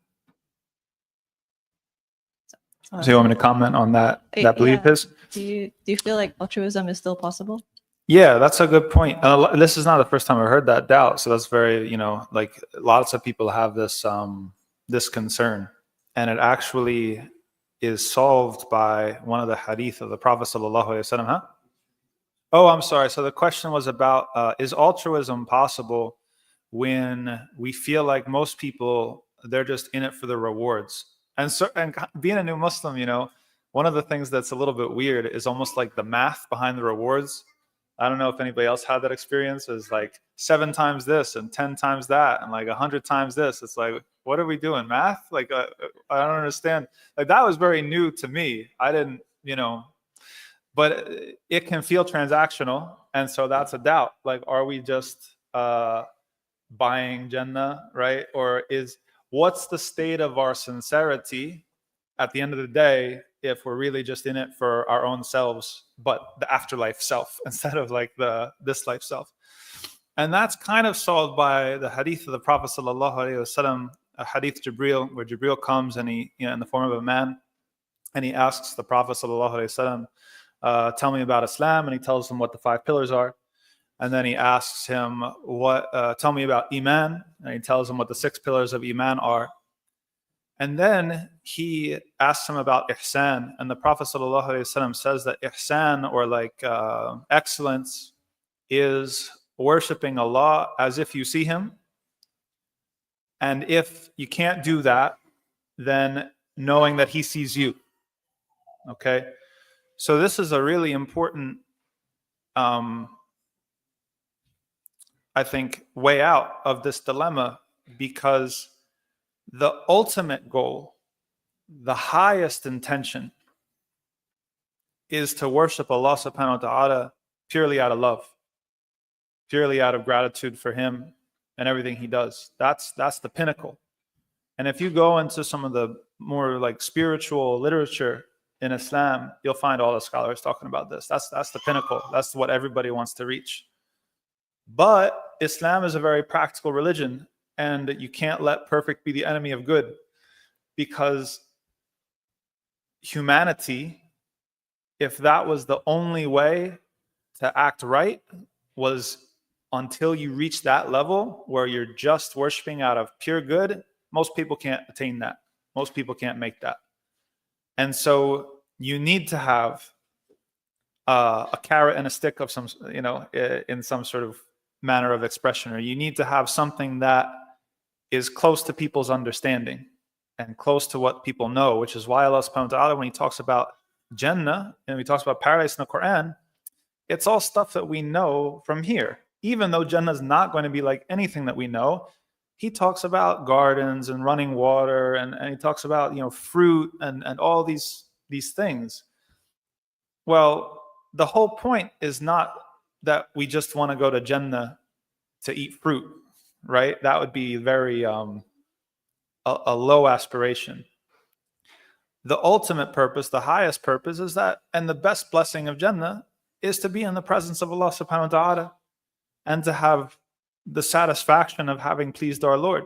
So you want me to comment on that belief Yeah. is? Do you feel like altruism is still possible? Yeah, that's a good point. This is not the first time I heard that doubt. So that's very, like lots of people have this this concern, and it actually is solved by one of the hadith of the Prophet sallallahu alaihi wasallam. Huh? Oh, I'm sorry. So the question was about is altruism possible when we feel like most people, they're just in it for the rewards. And being a new Muslim, you know, one of the things that's a little bit weird is almost like the math behind the rewards. I don't know if anybody else had that experience. Is like 7 times this and 10 times that and like 100 times this. It's like, what are we doing? Math? Like, I don't understand. Like, that was very new to me. I didn't, you know, but it can feel transactional. And so that's a doubt. Like, are we just buying Jannah, right? Or what's the state of our sincerity at the end of the day if we're really just in it for our own selves, but the afterlife self instead of like this life self? And that's kind of solved by the hadith of the Prophet sallallahu alaihi wasallam, a hadith Jibril, where Jibril comes and he, you know, in the form of a man, and he asks the Prophet sallallahu alaihi wasallam, tell me about Islam, and he tells him what the 5 pillars are. And then he asks him, tell me about Iman, and he tells him what the 6 pillars of Iman are. And then he asks him about ihsan, and the Prophet ﷺ says that ihsan, or like excellence, is worshiping Allah as if you see him. And if you can't do that, then knowing that he sees you. Okay? So this is a really important, I think, way out of this dilemma, because the ultimate goal, the highest intention, is to worship Allah subhanahu wa ta'ala purely out of love, purely out of gratitude for him and everything he does. That's the pinnacle. And if you go into some of the more like spiritual literature in Islam, you'll find all the scholars talking about this. That's the pinnacle. That's what everybody wants to reach. But Islam is a very practical religion, and you can't let perfect be the enemy of good, because humanity, if that was the only way to act right, was until you reach that level where you're just worshiping out of pure good, most people can't attain that. Most people can't make that. And so you need to have a carrot and a stick of some, you know, in some sort of manner of expression, or you need to have something that is close to people's understanding and close to what people know, which is why Allah subhanahu wa ta'ala, when he talks about Jannah and he talks about paradise in the Quran, it's all stuff that we know from here. Even though Jannah is not going to be like anything that we know, he talks about gardens and running water, and he talks about, you know, fruit and all these things. Well, the whole point is not that we just want to go to Jannah to eat fruit, right? That would be very a low aspiration. The ultimate purpose, the highest purpose, is that, and the best blessing of Jannah is to be in the presence of Allah subhanahu wa ta'ala and to have the satisfaction of having pleased our Lord.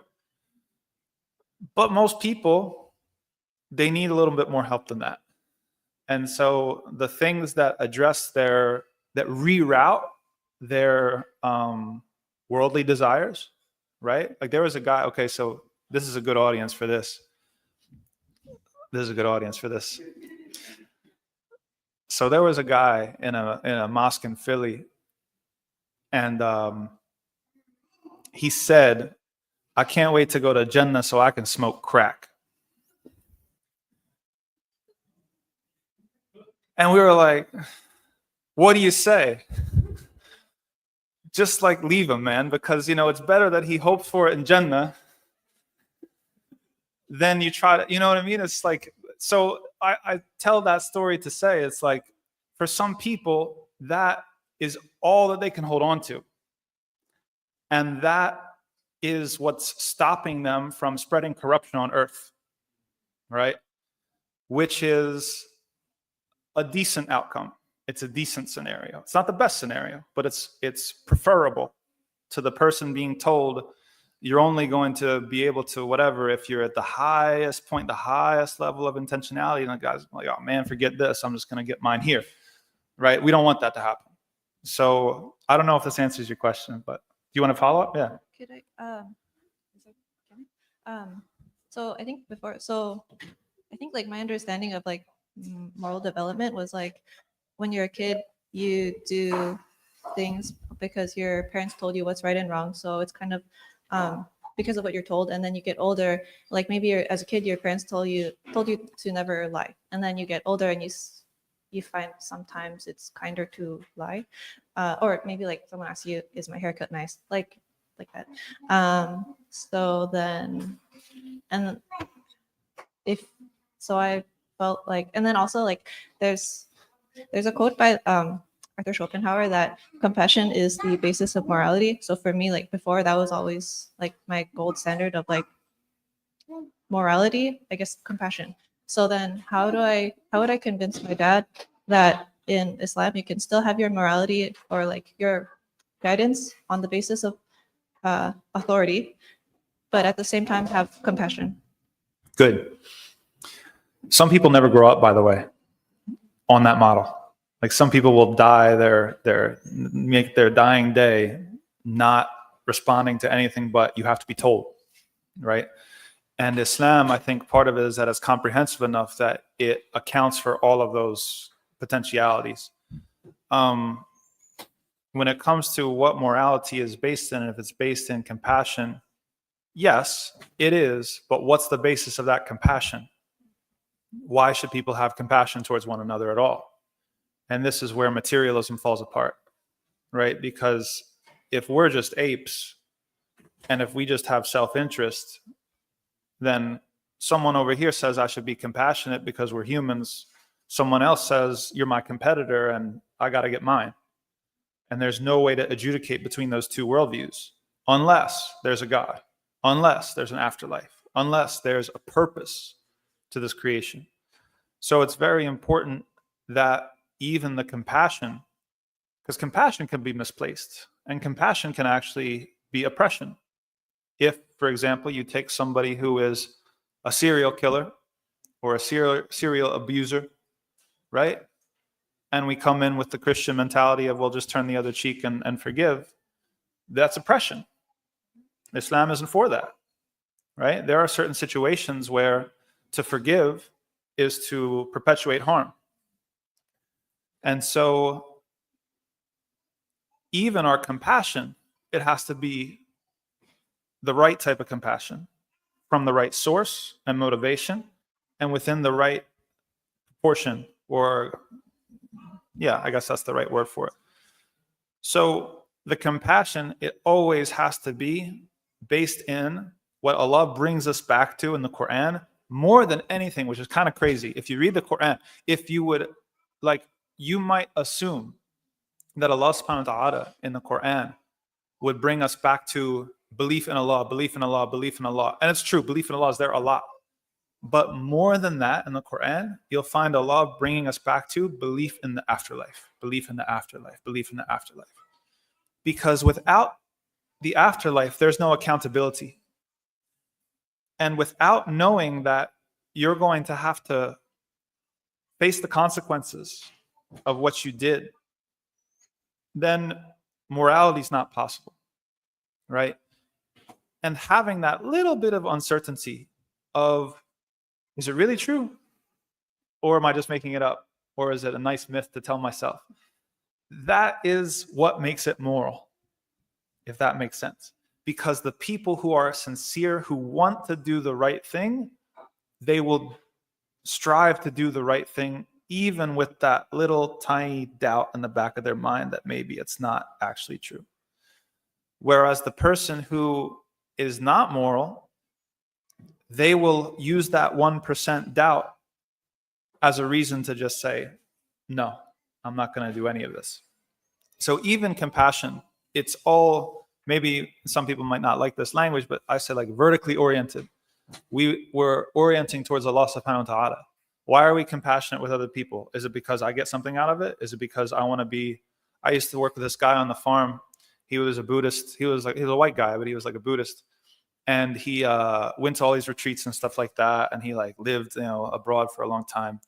But most people, they need a little bit more help than that. And so the things that address that reroute their worldly desires, right? Like there was a guy, okay, so this is a good audience for this. This is a good audience for this. So there was a guy in a mosque in Philly, and he said, I can't wait to go to Jannah so I can smoke crack. And we were like, what do you say? Just like leave him, man, because, you know, it's better that he hoped for it in Jannah than you try to, you know what I mean? It's like, so I tell that story to say, it's like, for some people, that is all that they can hold on to. And that is what's stopping them from spreading corruption on earth, right? Which is a decent outcome. It's a decent scenario. It's not the best scenario, but it's preferable to the person being told you're only going to be able to whatever if you're at the highest point, the highest level of intentionality. And the guy's like, oh man, forget this. I'm just going to get mine here, right? We don't want that to happen. So I don't know if this answers your question, but do you want to follow up? Yeah. Could I? So I think I think like my understanding of like moral development was like when you're a kid, you do things because your parents told you what's right and wrong. So it's kind of because of what you're told, and then you get older, like maybe as a kid your parents told you to never lie, and then you get older and you find sometimes it's kinder to lie, or maybe like someone asks you, is my haircut nice, like that. So then, and if so I felt like, and then also like there's a quote by Arthur Schopenhauer that compassion is the basis of morality. So for me, like before, that was always like my gold standard of like morality, I guess compassion. So then how would I convince my dad that in Islam you can still have your morality or like your guidance on the basis of authority, but at the same time have compassion? Good. Some people never grow up, by the way, on that model. Like some people will die make their dying day not responding to anything but you have to be told, right? And Islam, I think part of it is that it's comprehensive enough that it accounts for all of those potentialities. When it comes to what morality is based in, if it's based in compassion, yes, it is, but what's the basis of that compassion? Why should people have compassion towards one another at all? And this is where materialism falls apart, right? Because if we're just apes, and if we just have self-interest, then someone over here says I should be compassionate because we're humans. Someone else says you're my competitor and I got to get mine. And there's no way to adjudicate between those two worldviews unless there's a God, unless there's an afterlife, unless there's a purpose to this creation. So it's very important that even the compassion, because compassion can be misplaced and compassion can actually be oppression. If, for example, you take somebody who is a serial killer or a serial abuser, right? And we come in with the Christian mentality of, we'll just turn the other cheek and forgive. That's oppression. Islam isn't for that, right? There are certain situations where to forgive is to perpetuate harm. And so even our compassion, it has to be the right type of compassion from the right source and motivation and within the right proportion, or yeah, I guess that's the right word for it. So the compassion, it always has to be based in what Allah brings us back to in the Quran more than anything, which is kind of crazy. If you read the Quran, if you would, like, you might assume that Allah subhanahu wa ta'ala in the Quran would bring us back to belief in Allah, belief in Allah, belief in Allah. And it's true, belief in Allah is there a lot. But more than that in the Quran, you'll find Allah bringing us back to belief in the afterlife, belief in the afterlife, belief in the afterlife. Because without the afterlife, there's no accountability. And without knowing that you're going to have to face the consequences of what you did, then morality is not possible, right? And having that little bit of uncertainty of, is it really true? Or am I just making it up? Or is it a nice myth to tell myself? That is what makes it moral, if that makes sense. Because the people who are sincere, who want to do the right thing, they will strive to do the right thing, even with that little tiny doubt in the back of their mind that maybe it's not actually true. Whereas the person who is not moral, they will use that 1% doubt as a reason to just say, no, I'm not going to do any of this. So even compassion, it's all, maybe some people might not like this language, but I say like vertically oriented. We were orienting towards Allah subhanahu wa ta'ala. Why are we compassionate with other people? Is it because I get something out of it? Is it because I want to be, I used to work with this guy on the farm. He was a Buddhist. He was a white guy, but he was like a Buddhist. And he went to all these retreats and stuff like that. And he like lived, abroad for a long time.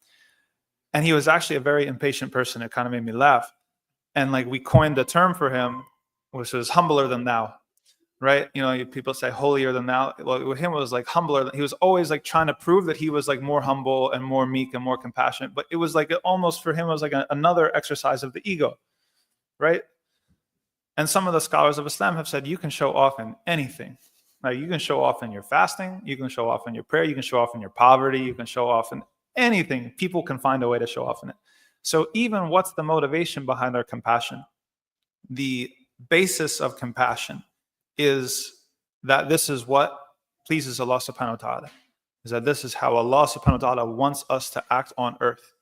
And he was actually a very impatient person. It kind of made me laugh. And like we coined a term for him, which was humbler than thou, right? People say holier than thou. Well, with him it was like humbler. He was always like trying to prove that he was like more humble and more meek and more compassionate. But it was like almost for him, it was like another exercise of the ego, right? And some of the scholars of Islam have said you can show off in anything. Like you can show off in your fasting, you can show off in your prayer, you can show off in your poverty, you can show off in anything. People can find a way to show off in it. So even what's the motivation behind our compassion? The basis of compassion is that this is what pleases Allah subhanahu wa ta'ala. Is that this is how Allah subhanahu wa ta'ala wants us to act on earth.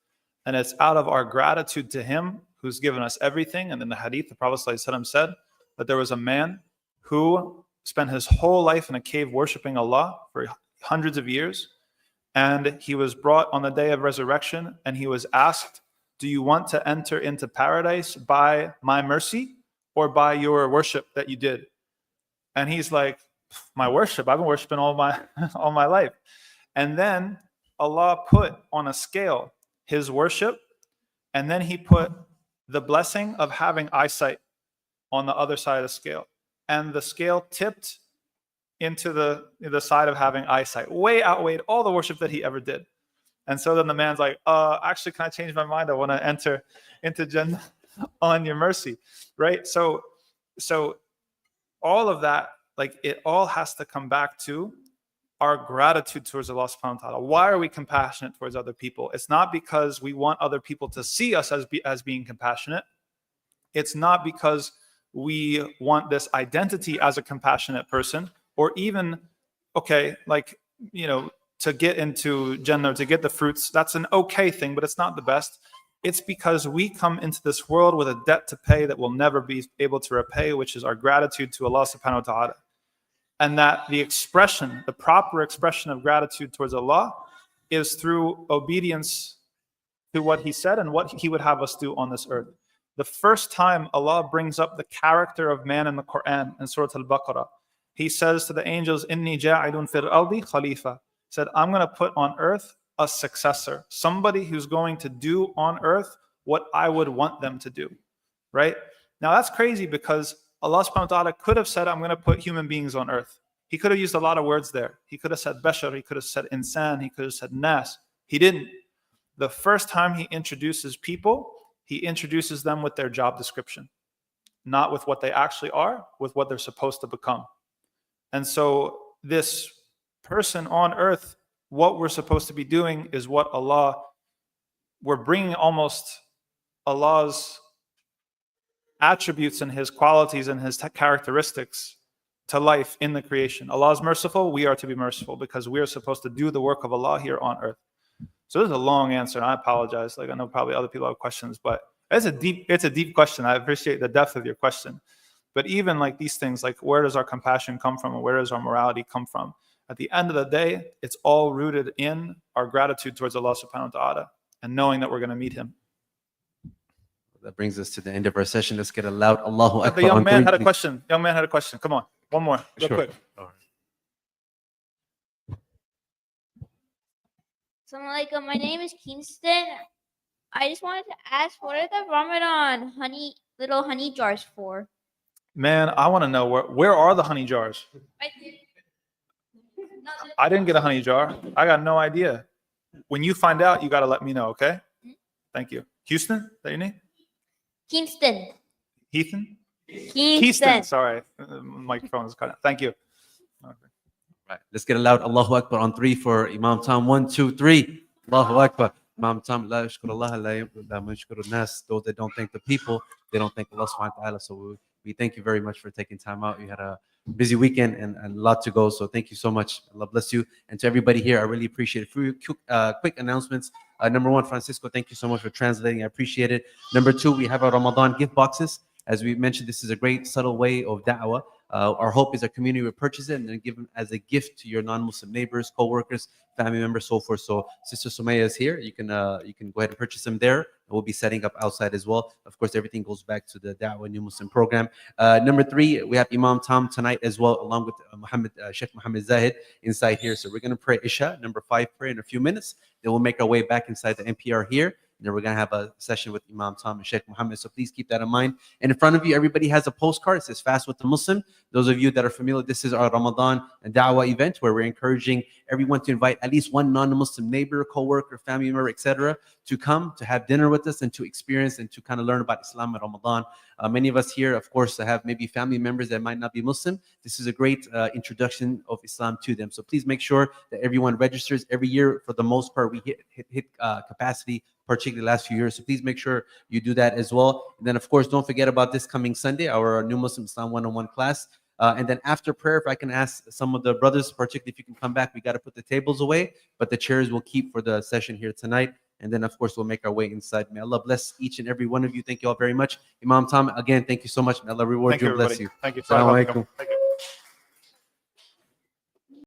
And it's out of our gratitude to Him who's given us everything. And in the hadith, the Prophet ﷺ said that there was a man who spent his whole life in a cave worshiping Allah for hundreds of years. And he was brought on the day of resurrection and he was asked, do you want to enter into paradise by my mercy or by your worship that you did? And he's like, my worship, I've been worshiping all my life. And then Allah put on a scale His worship, and then He put the blessing of having eyesight on the other side of the scale. And the scale tipped into the side of having eyesight, way outweighed all the worship that he ever did. And so then the man's like, actually, can I change my mind? I want to enter into Jannah on your mercy, right? So all of that, like it all has to come back to our gratitude towards Allah subhanahu wa ta'ala. Why are we compassionate towards other people? It's not because we want other people to see us as being compassionate. It's not because we want this identity as a compassionate person, or even, okay, like, you know, to get into Jannah, to get the fruits. That's an okay thing, but it's not the best. It's because we come into this world with a debt to pay that we'll never be able to repay, which is our gratitude to Allah subhanahu wa ta'ala. And that the expression, the proper expression of gratitude towards Allah is through obedience to what He said and what He would have us do on this earth. The first time Allah brings up the character of man in the Quran in Surah Al-Baqarah, He says to the angels, Inni ja'idun fil ardi khalifa. He said, I'm going to put on earth a successor, somebody who's going to do on earth what I would want them to do, right? Now that's crazy because Allah subhanahu wa ta'ala could have said, I'm going to put human beings on earth. He could have used a lot of words there. He could have said bashar, he could have said insan, he could have said nas. He didn't. The first time He introduces people, He introduces them with their job description, not with what they actually are, with what they're supposed to become. And so this person on earth, what we're supposed to be doing is what we're bringing almost Allah's attributes and His qualities and His characteristics to life in the creation. Allah is merciful, we are to be merciful because we are supposed to do the work of Allah here on earth. So this is a long answer, and I apologize. Like I know probably other people have questions, but it's a deep question. I appreciate the depth of your question. But even like these things, like where does our compassion come from and where does our morality come from? At the end of the day, it's all rooted in our gratitude towards Allah subhanahu wa ta'ala and knowing that we're going to meet Him. That brings us to the end of our session. Let's get a loud Allahu Akbar. The young man had a please. question. Young man had a question. Come on. One more. Real Sure. quick. Assalamu alaikum. My name is Kingston. I just wanted to ask, what are the Ramadan little honey jars for? Man, I want to know where are the honey jars? I didn't get a honey jar. I got no idea. When you find out, you got to let me know, okay? Thank you. Houston, is that your name? Kingston. Heathen? Kingston. Sorry. Microphone is cut out. Thank you. Right. Let's get a loud Allahu Akbar on 3 for Imam Tom. 1, 2, 3. Allahu Akbar. Imam Tom, la yashkur Allah, la yashkur nas. Those that don't thank the people, they don't thank Allah subhanahu wa ta'ala. So we thank you very much for taking time out. You had a busy weekend and a lot to go. So thank you so much. Allah bless you. And to everybody here, I really appreciate it. For you, quick announcements. Number 1, Francisco, thank you so much for translating. I appreciate it. Number 2, we have our Ramadan gift boxes. As we mentioned, this is a great subtle way of da'wah. Our hope is our community will purchase it and then give them as a gift to your non-Muslim neighbors, co-workers, family members, so forth. So Sister Sumaya is here. You can go ahead and purchase them there. And we'll be setting up outside as well. Of course, everything goes back to the Da'wah New Muslim program. Number 3, we have Imam Tom tonight as well, along with Sheikh Muhammad Zahid inside here. So we're going to pray Isha, number 5 prayer in a few minutes. Then we'll make our way back inside the NPR here. And then we're going to have a session with Imam Tom and Sheikh Muhammad. So please keep that in mind. And in front of you, everybody has a postcard. It says Fast with the Muslim. Those of you that are familiar, this is our Ramadan and Da'wah event where we're encouraging everyone to invite at least one non-Muslim neighbor, co-worker, family member, etc., to come to have dinner with us and to experience and to kind of learn about Islam and Ramadan. Many of us here, of course, have maybe family members that might not be Muslim. This is a great introduction of Islam to them. So please make sure that everyone registers every year. For the most part, we hit capacity, particularly the last few years. So please make sure you do that as well. And then, of course, don't forget about this coming Sunday, our new Muslim Islam 101 class. And then after prayer, if I can ask some of the brothers, particularly if you can come back, we got to put the tables away, but the chairs we'll keep for the session here tonight. And then, of course, we'll make our way inside. May Allah bless each and every one of you. Thank you all very much. Imam Tom, again, thank you so much. May Allah reward Thank you you, and bless everybody. you. Thank you. Assalamu Bye. alaikum. Thank you.